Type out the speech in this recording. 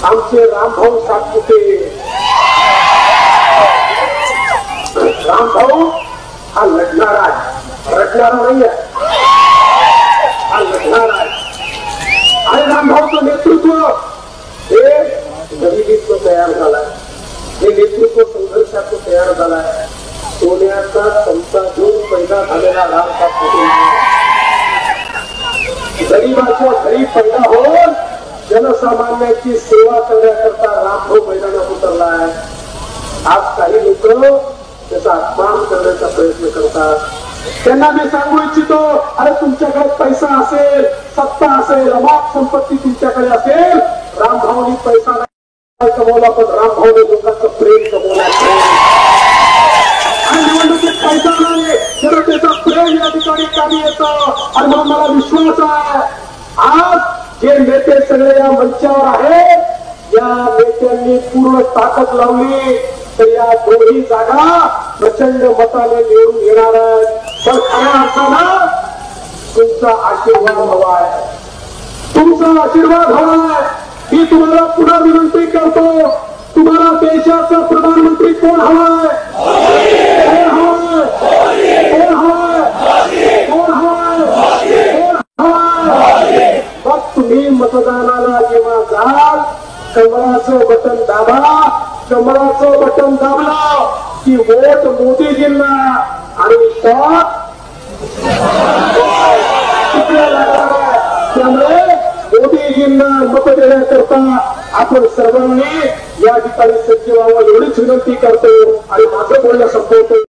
आमचे रामभाऊ सातपुते, रामभाऊ हा लढणारा आहे, रडणारा नाही आहे, हा लढणारा आहे. आणि रामभाऊचं नेतृत्व हे गरिबीचं तयार झालाय, हे नेतृत्व संघर्षाचं तयार झालाय. सोन्याचा चमचा घेऊन पैदा झालेला राम सातपुते गरीबाच्या घरी पैदा होऊन जनसामान्याची सेवा करण्याकरता रामभाऊ मैदानात उतरलाय. आज काही लोक त्याचा अपमान करण्याचा प्रयत्न करतात. त्यांना मी सांगू इच्छितो, अरे तुमच्याकडे पैसा असेल, सत्ता असेल, अमाप संपत्ती तुमच्याकडे असेल, रामभाऊनी पैसा नाही कमवला, पण रामभाऊने लोकांचं प्रेम कमवला. आणि निवडणुकीत पैसा नाही, जनतेचं प्रेम या ठिकाणी कामी येतं. आणि म्हणून मला विश्वास आहे, आज जे नेते सगळे या मंचावर आहेत, या नेत्यांनी पूर्ण ताकद लावली तर या दोन्ही जागा प्रचंड मताने निवडून येणार आहेत. पण खऱ्या अर्थानं तुमचा आशीर्वाद हवा आहे, तुमचा आशीर्वाद हवा आहे. मी तुम्हाला पुन्हा विनंती करतो, तुम्हाला देशाचा प्रधानमंत्री कोण हवाय? कोण हवाय? कोण हवाय? कोण हवाय? कोण हवाय? मग तुम्ही मतदानाला जेव्हा जाल, कमळाचं बटन दाबा. कमळाचं बटन दाबलं की वोट मोदीजींना आणि शॉट तिकडे लागणार आहे. त्यामुळे मोदीजींना मत देण्याकरता आपण सर्वांनी या ठिकाणी सज्ज व्हावं एवढीच विनंती करतो आणि माझं बोलणं संपवतो.